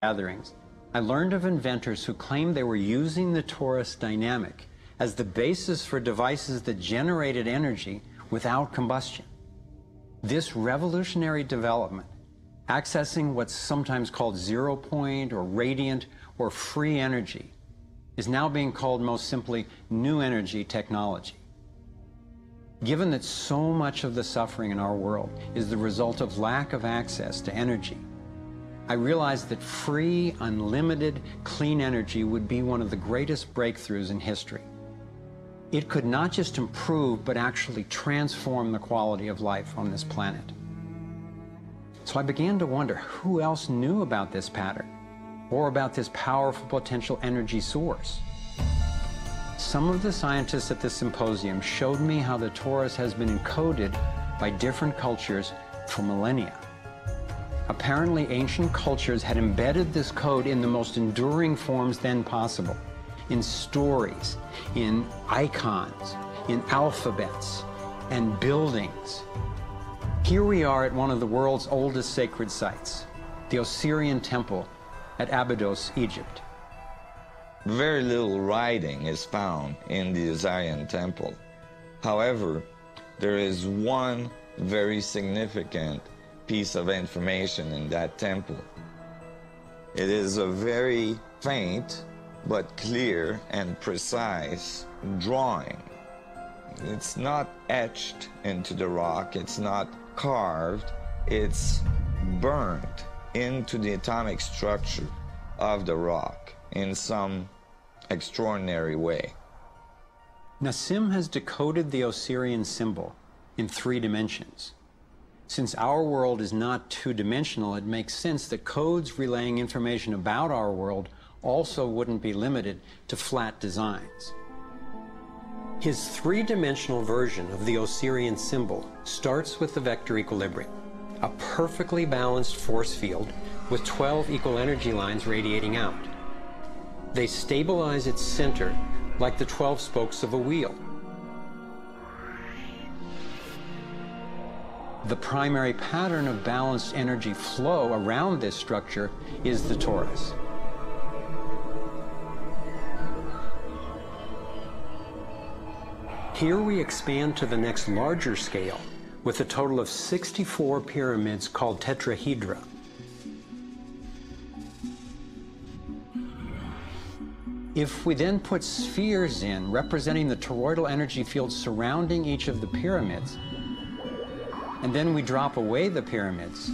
gatherings, I learned of inventors who claimed they were using the torus dynamic as the basis for devices that generated energy without combustion. This revolutionary development, accessing what's sometimes called zero point or radiant or free energy, is now being called most simply new energy technology. Given that so much of the suffering in our world is the result of lack of access to energy, I realized that free, unlimited, clean energy would be one of the greatest breakthroughs in history. It could not just improve, but actually transform the quality of life on this planet. So I began to wonder who else knew about this pattern, or about this powerful potential energy source. Some of the scientists at this symposium showed me how the torus has been encoded by different cultures for millennia. Apparently, ancient cultures had embedded this code in the most enduring forms then possible, in stories, in icons, in alphabets, and buildings. Here we are at one of the world's oldest sacred sites, the Osirian Temple at Abydos, Egypt. Very little writing is found in the Osirian Temple. However, there is one very significant piece of information in that temple. It is a very faint but clear and precise drawing. It's not etched into the rock, it's not carved, it's burned into the atomic structure of the rock in some extraordinary way. Nassim has decoded the Osirian symbol in 3 dimensions. Since our world is not two-dimensional, it makes sense that codes relaying information about our world also wouldn't be limited to flat designs. His 3-dimensional version of the Osirian symbol starts with the vector equilibrium, a perfectly balanced force field with 12 equal energy lines radiating out. They stabilize its center like the 12 spokes of a wheel. The primary pattern of balanced energy flow around this structure is the torus. Here we expand to the next larger scale with a total of 64 pyramids called tetrahedra. If we then put spheres in representing the toroidal energy field surrounding each of the pyramids, and then we drop away the pyramids,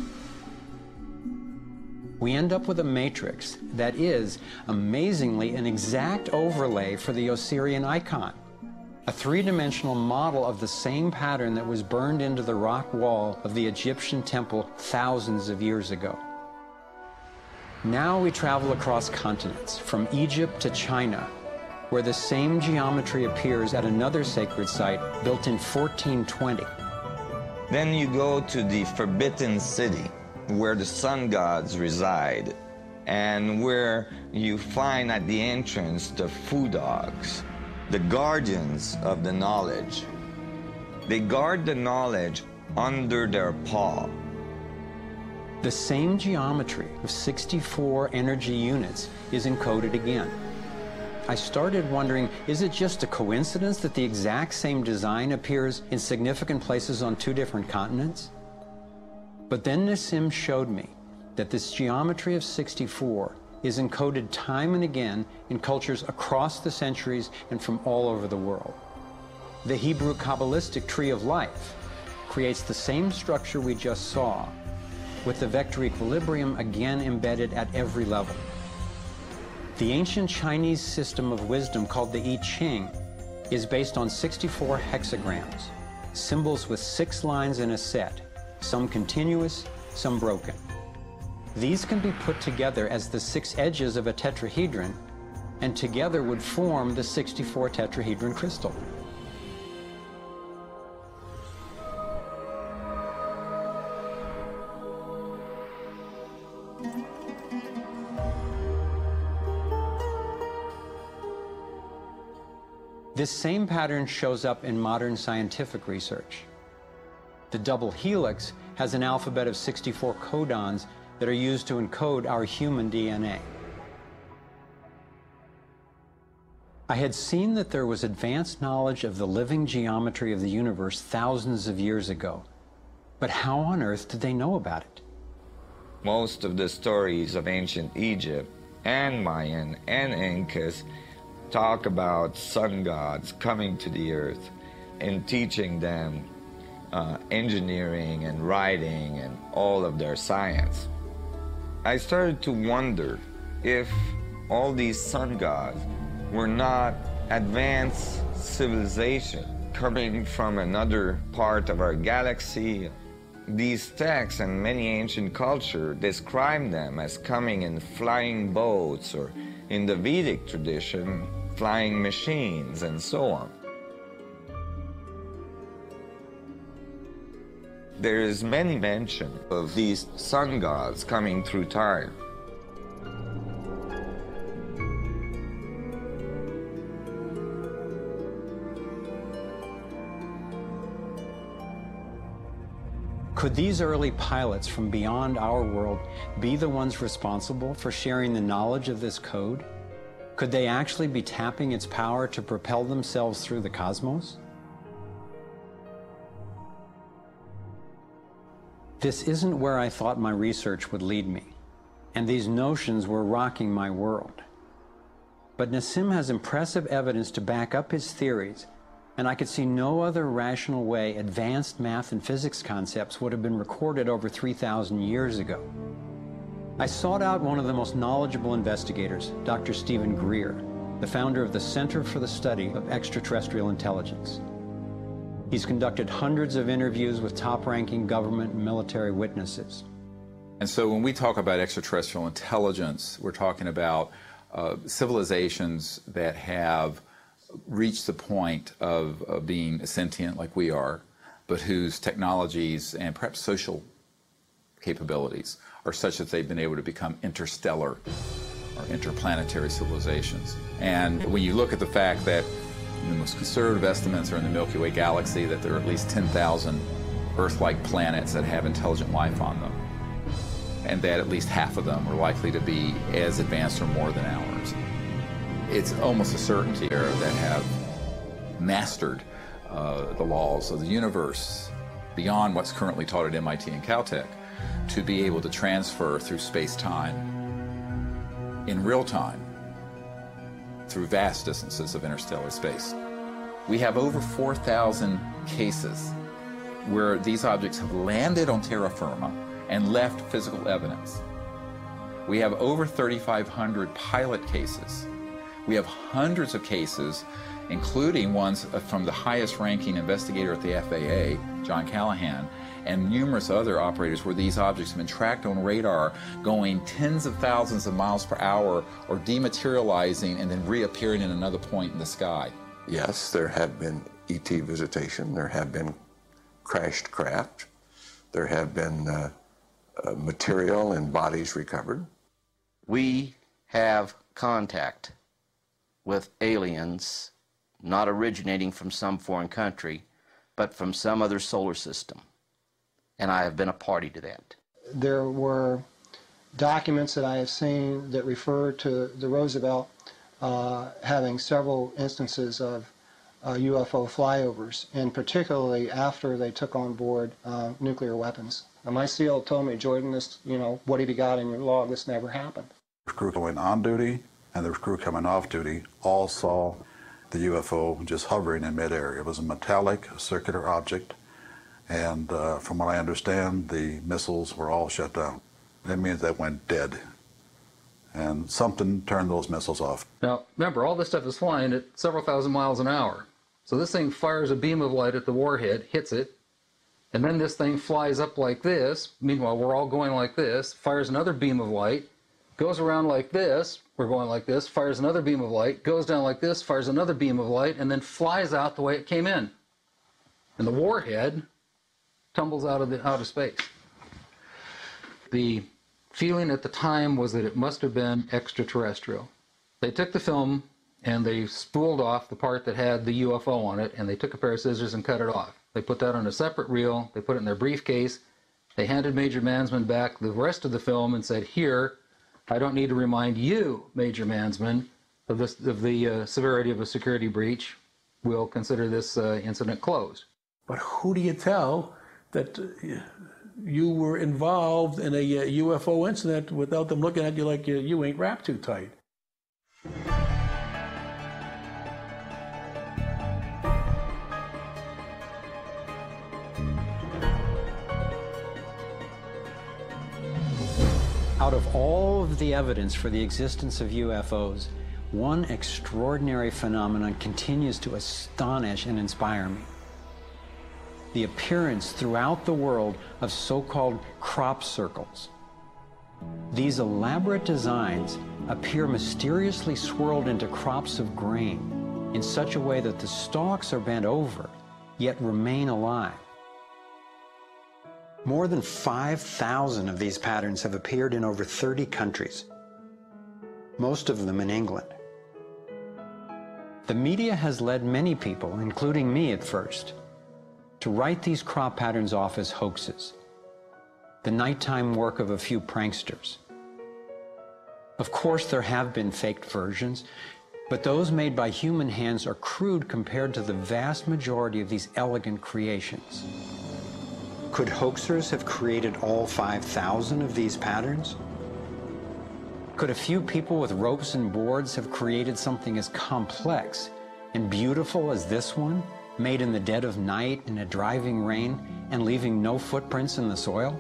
we end up with a matrix that is, amazingly, an exact overlay for the Osirian icon, a 3-dimensional model of the same pattern that was burned into the rock wall of the Egyptian temple thousands of years ago. Now we travel across continents, from Egypt to China, where the same geometry appears at another sacred site built in 1420. Then you go to the Forbidden City, where the sun gods reside, and where you find at the entrance the Fu dogs, the guardians of the knowledge. They guard the knowledge under their paw. The same geometry of 64 energy units is encoded again. I started wondering, is it just a coincidence that the exact same design appears in significant places on 2 different continents? But then Nassim showed me that this geometry of 64 is encoded time and again in cultures across the centuries and from all over the world. The Hebrew Kabbalistic tree of life creates the same structure we just saw, with the vector equilibrium again embedded at every level. The ancient Chinese system of wisdom called the I Ching is based on 64 hexagrams, symbols with 6 lines in a set, some continuous, some broken. These can be put together as the 6 edges of a tetrahedron, and together would form the 64 tetrahedron crystal. This same pattern shows up in modern scientific research. The double helix has an alphabet of 64 codons that are used to encode our human DNA. I had seen that there was advanced knowledge of the living geometry of the universe thousands of years ago. But how on earth did they know about it? Most of the stories of ancient Egypt and Mayan and Incas talk about sun gods coming to the earth and teaching them engineering and writing and all of their science. I started to wonder if all these sun gods were not advanced civilization coming from another part of our galaxy. These texts and many ancient cultures describe them as coming in flying boats, or in the Vedic tradition, flying machines, and so on. There is many mention of these sun gods coming through time. Could these early pilots from beyond our world be the ones responsible for sharing the knowledge of this code? Could they actually be tapping its power to propel themselves through the cosmos? This isn't where I thought my research would lead me, and these notions were rocking my world. But Nassim has impressive evidence to back up his theories, and I could see no other rational way advanced math and physics concepts would have been recorded over 3,000 years ago. I sought out one of the most knowledgeable investigators, Dr. Stephen Greer, the founder of the Center for the Study of Extraterrestrial Intelligence. He's conducted hundreds of interviews with top-ranking government and military witnesses. And so when we talk about extraterrestrial intelligence, we're talking about civilizations that have reached the point of being sentient like we are, but whose technologies and perhaps social capabilities are such that they've been able to become interstellar or interplanetary civilizations. And when you look at the fact that the most conservative estimates are in the Milky Way galaxy that there are at least 10,000 Earth-like planets that have intelligent life on them, and that at least half of them are likely to be as advanced or more than ours. It's almost a certainty that have mastered the laws of the universe beyond what's currently taught at MIT and Caltech to be able to transfer through space-time in real time through vast distances of interstellar space. We have over 4,000 cases where these objects have landed on terra firma and left physical evidence. We have over 3,500 pilot cases. We have hundreds of cases, including ones from the highest ranking investigator at the FAA, John Callahan, and numerous other operators where these objects have been tracked on radar going tens of thousands of miles per hour or dematerializing and then reappearing in another point in the sky. Yes, there have been ET visitation, there have been crashed craft, there have been material and bodies recovered. We have contact with aliens not originating from some foreign country, but from some other solar system. And I have been a party to that. There were documents that I have seen that refer to the Roosevelt having several instances of UFO flyovers, and particularly after they took on board nuclear weapons. Now, my SEAL told me, Jordan, this, what have you got in your log? This never happened. The crew going on duty and the crew coming off duty all saw the UFO just hovering in midair. It was a metallic, circular object, and from what I understand, the missiles were all shut down. That means they went dead, and something turned those missiles off. Now, remember, all this stuff is flying at several thousand miles an hour. So this thing fires a beam of light at the warhead, hits it, and then this thing flies up like this. Meanwhile, we're all going like this, fires another beam of light, goes around like this, we're going like this, fires another beam of light, goes down like this, fires another beam of light, and then flies out the way it came in. And the warhead tumbles out of space. The feeling at the time was that it must have been extraterrestrial. They took the film and they spooled off the part that had the UFO on it, and they took a pair of scissors and cut it off. They put that on a separate reel, they put it in their briefcase, They handed Major Mansman back the rest of the film and said, here, I don't need to remind you, Major Mansman, of the severity of a security breach. We'll consider this incident closed. But who do you tell that you were involved in a UFO incident without them looking at you like you ain't wrapped too tight? Out of all of the evidence for the existence of UFOs, one extraordinary phenomenon continues to astonish and inspire me. The appearance throughout the world of so-called crop circles. These elaborate designs appear mysteriously swirled into crops of grain in such a way that the stalks are bent over, yet remain alive. More than 5,000 of these patterns have appeared in over 30 countries, most of them in England. The media has led many people, including me at first, to write these crop patterns off as hoaxes, the nighttime work of a few pranksters. Of course, there have been faked versions, but those made by human hands are crude compared to the vast majority of these elegant creations. Could hoaxers have created all 5,000 of these patterns? Could a few people with ropes and boards have created something as complex and beautiful as this one, made in the dead of night in a driving rain and leaving no footprints in the soil?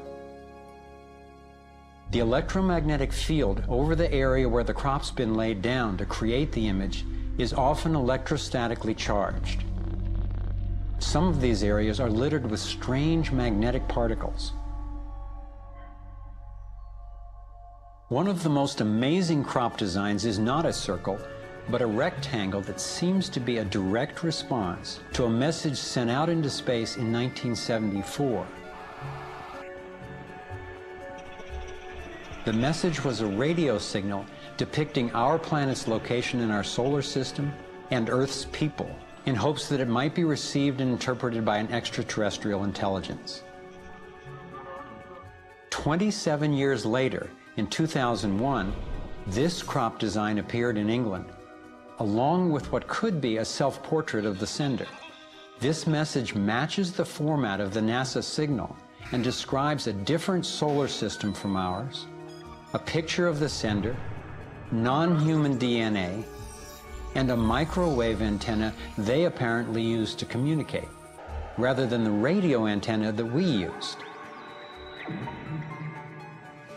The electromagnetic field over the area where the crop's been laid down to create the image is often electrostatically charged. Some of these areas are littered with strange magnetic particles. One of the most amazing crop designs is not a circle, but a rectangle that seems to be a direct response to a message sent out into space in 1974. The message was a radio signal depicting our planet's location in our solar system and Earth's people, in hopes that it might be received and interpreted by an extraterrestrial intelligence. 27 years later, in 2001, this crop design appeared in England, along with what could be a self-portrait of the sender. This message matches the format of the NASA signal and describes a different solar system from ours, a picture of the sender, non-human DNA, and a microwave antenna they apparently used to communicate, rather than the radio antenna that we used.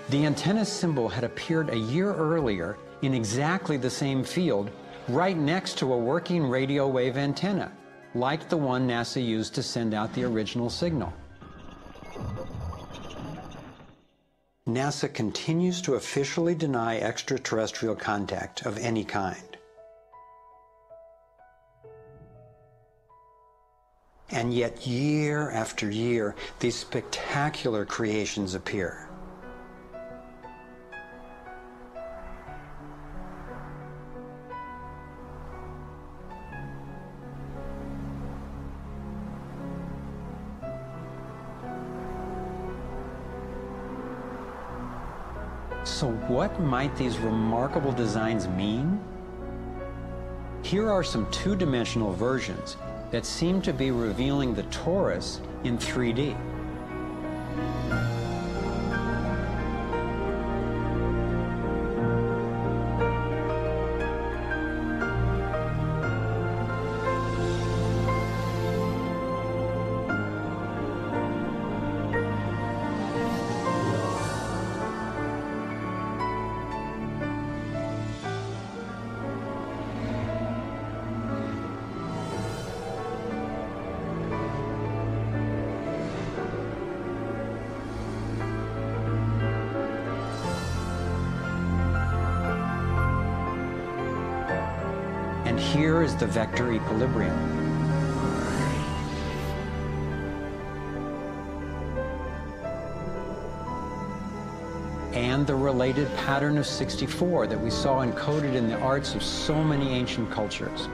The antenna symbol had appeared a year earlier in exactly the same field, right next to a working radio wave antenna, like the one NASA used to send out the original signal. NASA continues to officially deny extraterrestrial contact of any kind. And yet, year after year, these spectacular creations appear. So what might these remarkable designs mean? Here are some two-dimensional versions that seem to be revealing the torus in 3D. And here is the vector equilibrium. And the related pattern of 64 that we saw encoded in the arts of so many ancient cultures.